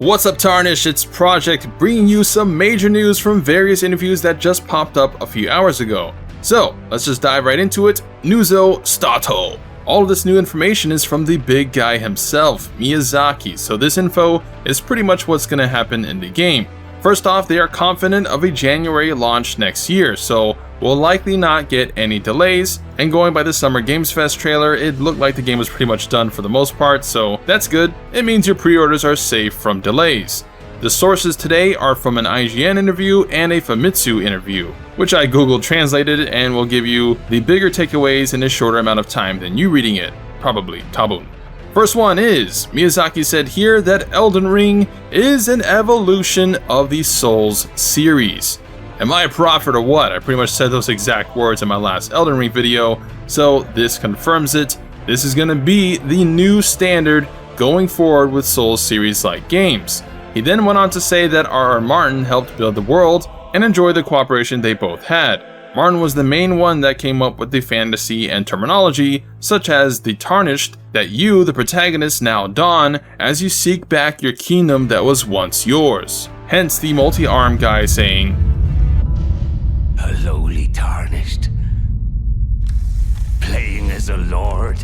What's up, Tarnish? It's Project bringing you some major news from various interviews that just popped up a few hours ago. So let's just dive right into it. Newso Stato. All of this new information is from the big guy himself, Miyazaki, so this info is pretty much what's going to happen in the game. First off, they are confident of a January launch next year, so we'll likely not get any delays, and going by the Summer Games Fest trailer, it looked like the game was pretty much done for the most part, so that's good. It means your pre-orders are safe from delays. The sources today are from an IGN interview and a Famitsu interview, which I Google translated and will give you the bigger takeaways in a shorter amount of time than you reading it, probably tabun. First one is, Miyazaki said here that Elden Ring is an evolution of the Souls series. Am I a prophet or what? I pretty much said those exact words in my last Elden Ring video, so this confirms it. This is going to be the new standard going forward with Souls series-like games. He then went on to say that R.R. Martin helped build the world and enjoy the cooperation they both had. Martin was the main one that came up with the fantasy and terminology, such as the tarnished, that you, the protagonist, now don as you seek back your kingdom that was once yours. Hence the multi-armed guy saying, "A lowly tarnished, playing as a lord,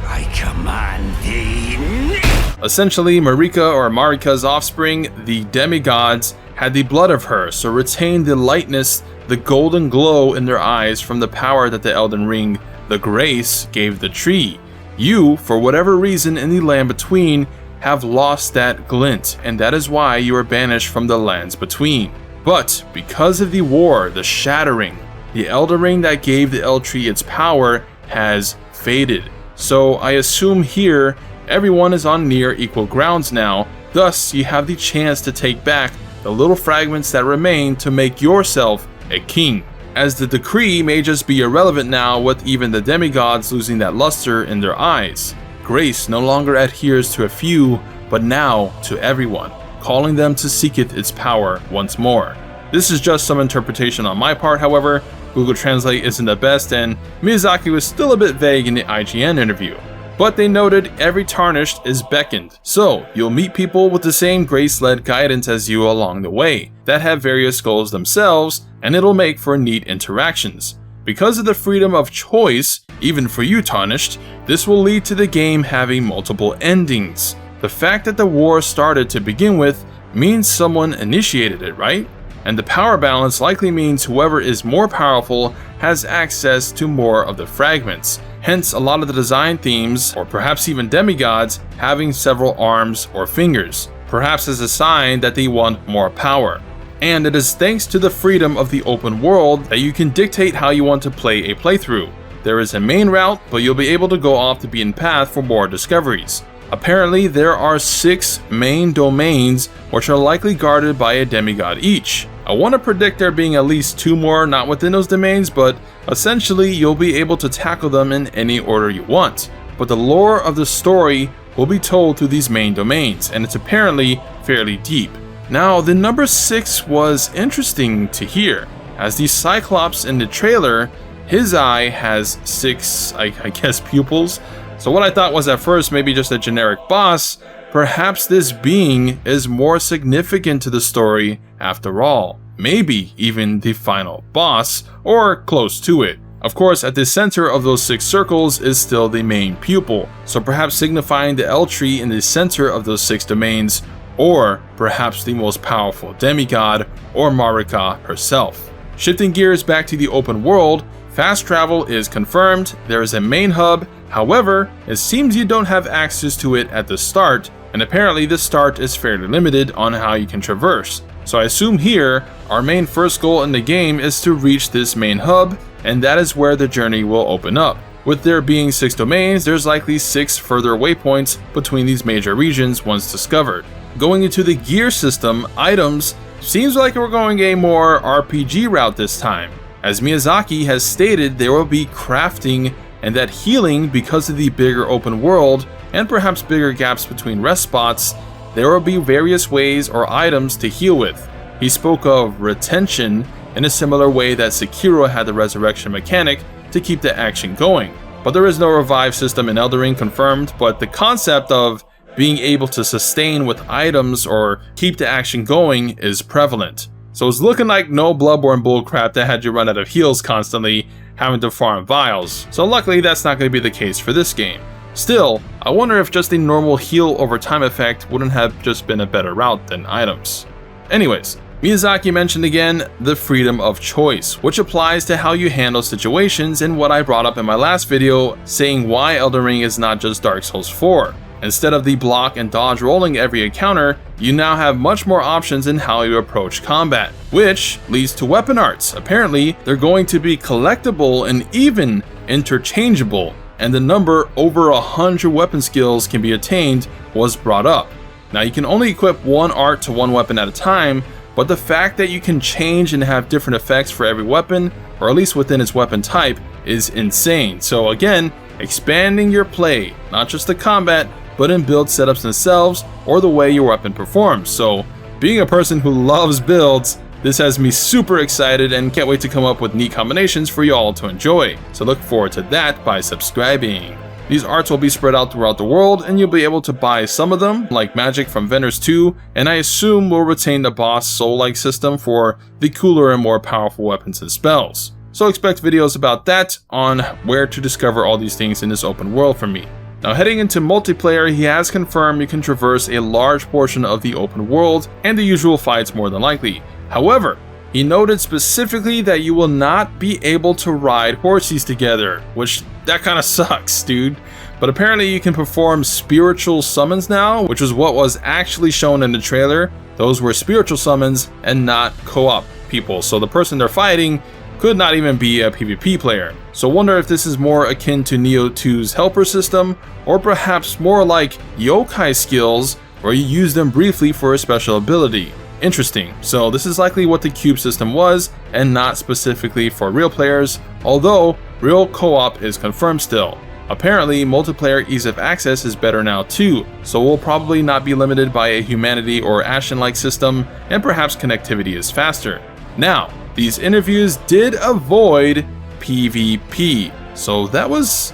I command thee." Essentially, Marika's offspring, the demigods, had the blood of her, so retained the lightness, the golden glow in their eyes from the power that the Elden Ring, the grace, gave the tree. You, for whatever reason in the land between, have lost that glint, and that is why you are banished from the lands between. But because of the war, the shattering, the Elden Ring that gave the Eld Tree its power has faded. So I assume here, everyone is on near equal grounds now, thus you have the chance to take back the little fragments that remain to make yourself a king. As the decree may just be irrelevant now with even the demigods losing that luster in their eyes. Grace no longer adheres to a few, but now to everyone, calling them to seeketh its power once more. This is just some interpretation on my part, however. Google Translate isn't the best, and Miyazaki was still a bit vague in the IGN interview. But they noted every tarnished is beckoned, so you'll meet people with the same grace-led guidance as you along the way, that have various goals themselves, and it'll make for neat interactions. Because of the freedom of choice, even for you tarnished, this will lead to the game having multiple endings. The fact that the war started to begin with means someone initiated it, right? And the power balance likely means whoever is more powerful has access to more of the fragments. Hence a lot of the design themes, or perhaps even demigods, having several arms or fingers, perhaps as a sign that they want more power. And it is thanks to the freedom of the open world that you can dictate how you want to play a playthrough. There is a main route, but you'll be able to go off the beaten path for more discoveries. Apparently there are 6 main domains which are likely guarded by a demigod each. I want to predict there being at least 2 more not within those domains, but essentially you'll be able to tackle them in any order you want. But the lore of the story will be told through these main domains, and it's apparently fairly deep. Now the number 6 was interesting to hear, as the Cyclops in the trailer, his eye has 6, I guess, pupils. So what I thought was at first maybe just a generic boss, perhaps this being is more significant to the story after all. Maybe even the final boss, or close to it. Of course, at the center of those 6 circles is still the main pupil, so perhaps signifying the Eld Tree in the center of those 6 domains, or perhaps the most powerful demigod, or Marika herself. Shifting gears back to the open world, fast travel is confirmed. There is a main hub. However, it seems you don't have access to it at the start, and apparently the start is fairly limited on how you can traverse. So I assume here, our main first goal in the game is to reach this main hub, and that is where the journey will open up. With there being 6 domains, there's likely 6 further waypoints between these major regions once discovered. Going into the gear system, items, seems like we're going a more RPG route this time. As Miyazaki has stated, there will be crafting and that healing, because of the bigger open world and perhaps bigger gaps between rest spots, there will be various ways or items to heal with. He spoke of retention in a similar way that Sekiro had the resurrection mechanic to keep the action going. But there is no revive system in Elden Ring confirmed, but the concept of being able to sustain with items or keep the action going is prevalent. So it's looking like no Bloodborne bullcrap that had you run out of heals constantly, having to farm vials. So luckily that's not going to be the case for this game. Still, I wonder if just a normal heal over time effect wouldn't have just been a better route than items. Anyways, Miyazaki mentioned again the freedom of choice, which applies to how you handle situations in what I brought up in my last video, saying why Elden Ring is not just Dark Souls 4. Instead of the block and dodge rolling every encounter, you now have much more options in how you approach combat, which leads to weapon arts. Apparently, they're going to be collectible and even interchangeable, and the number over 100 weapon skills can be attained was brought up. Now you can only equip one art to one weapon at a time, but the fact that you can change and have different effects for every weapon, or at least within its weapon type, is insane. So again, expanding your play, not just the combat, but in build setups themselves or the way your weapon performs. So being a person who loves builds, this has me super excited and can't wait to come up with neat combinations for y'all to enjoy. So look forward to that by subscribing. These arts will be spread out throughout the world and you'll be able to buy some of them, like magic from vendors too, and I assume we'll retain the boss soul-like system for the cooler and more powerful weapons and spells. So expect videos about that on where to discover all these things in this open world from me. Now heading into multiplayer, he has confirmed you can traverse a large portion of the open world and the usual fights more than likely. However, he noted specifically that you will not be able to ride horses together, which that kind of sucks, dude. But apparently you can perform spiritual summons now, which is what was actually shown in the trailer. Those were spiritual summons and not co-op people. So the person they're fighting could not even be a PvP player. So wonder if this is more akin to Nioh 2's helper system, or perhaps more like yokai skills, where you use them briefly for a special ability. Interesting. So this is likely what the cube system was, and not specifically for real players, although real co-op is confirmed still. Apparently, multiplayer ease of access is better now too, so we'll probably not be limited by a humanity or Ashen-like system, and perhaps connectivity is faster. Now, these interviews did avoid PvP, so that was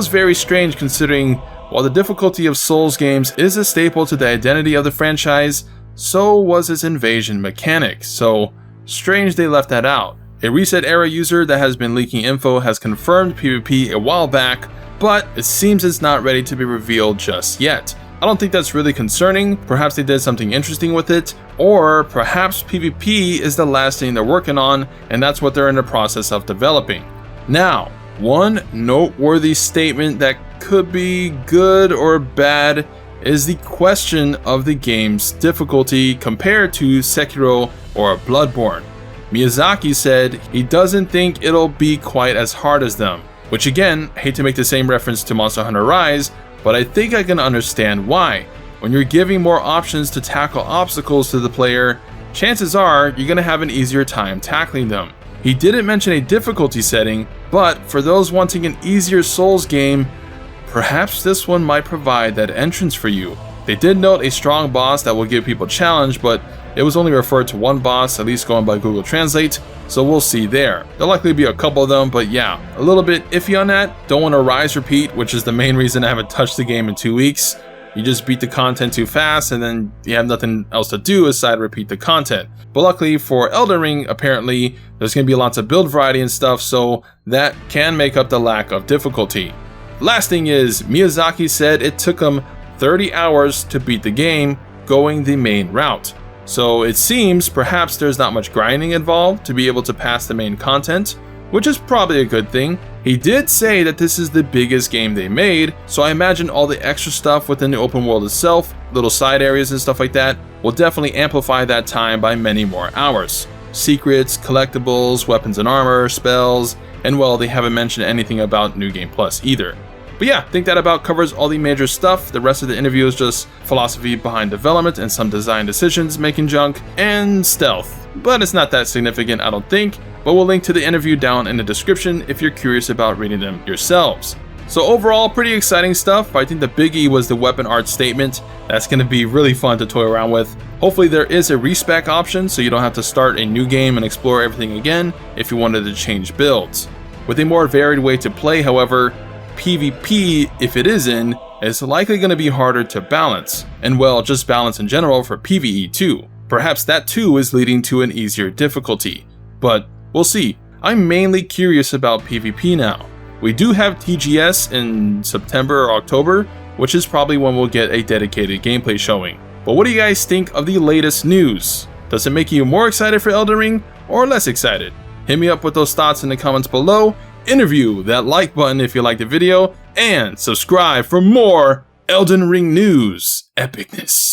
very strange considering while the difficulty of Souls games is a staple to the identity of the franchise, so was its invasion mechanic, so strange they left that out. A Reset Era user that has been leaking info has confirmed PvP a while back, but it seems it's not ready to be revealed just yet. I don't think that's really concerning. Perhaps they did something interesting with it, or perhaps PvP is the last thing they're working on and that's what they're in the process of developing. Now, one noteworthy statement that could be good or bad is the question of the game's difficulty compared to Sekiro or Bloodborne. Miyazaki said he doesn't think it'll be quite as hard as them, which again, I hate to make the same reference to Monster Hunter Rise, but I think I can understand why. When you're giving more options to tackle obstacles to the player, chances are you're going to have an easier time tackling them. He didn't mention a difficulty setting, but for those wanting an easier Souls game, perhaps this one might provide that entrance for you. They did note a strong boss that will give people challenge, but it was only referred to one boss, at least going by Google Translate, so we'll see there. There'll likely be a couple of them, but yeah, a little bit iffy on that. Don't want to rise repeat, which is the main reason I haven't touched the game in 2 weeks. You just beat the content too fast and then you have nothing else to do aside repeat the content. But luckily for Elden Ring, apparently there's going to be lots of build variety and stuff, so that can make up the lack of difficulty. Last thing is, Miyazaki said it took him 30 hours to beat the game going the main route. So it seems perhaps there's not much grinding involved to be able to pass the main content, which is probably a good thing. He did say that this is the biggest game they made, so I imagine all the extra stuff within the open world itself, little side areas and stuff like that, will definitely amplify that time by many more hours. Secrets, collectibles, weapons and armor, spells, and well, they haven't mentioned anything about New Game Plus either. But yeah, I think that about covers all the major stuff. The rest of the interview is just philosophy behind development and some design decisions making junk and stealth. But it's not that significant, I don't think. But we'll link to the interview down in the description if you're curious about reading them yourselves. So overall, pretty exciting stuff. I think the biggie was the weapon art statement. That's going to be really fun to toy around with. Hopefully there is a respec option so you don't have to start a new game and explore everything again if you wanted to change builds. With a more varied way to play, however, PvP, if it is in, it's likely going to be harder to balance, and well, just balance in general for PvE too. Perhaps that too is leading to an easier difficulty, but we'll see. I'm mainly curious about PvP now. We do have TGS in September or October, which is probably when we'll get a dedicated gameplay showing. But what do you guys think of the latest news? Does it make you more excited for Elden Ring or less excited? Hit me up with those thoughts in the comments below, interview that like button if you liked the video, and subscribe for more Elden Ring news epicness.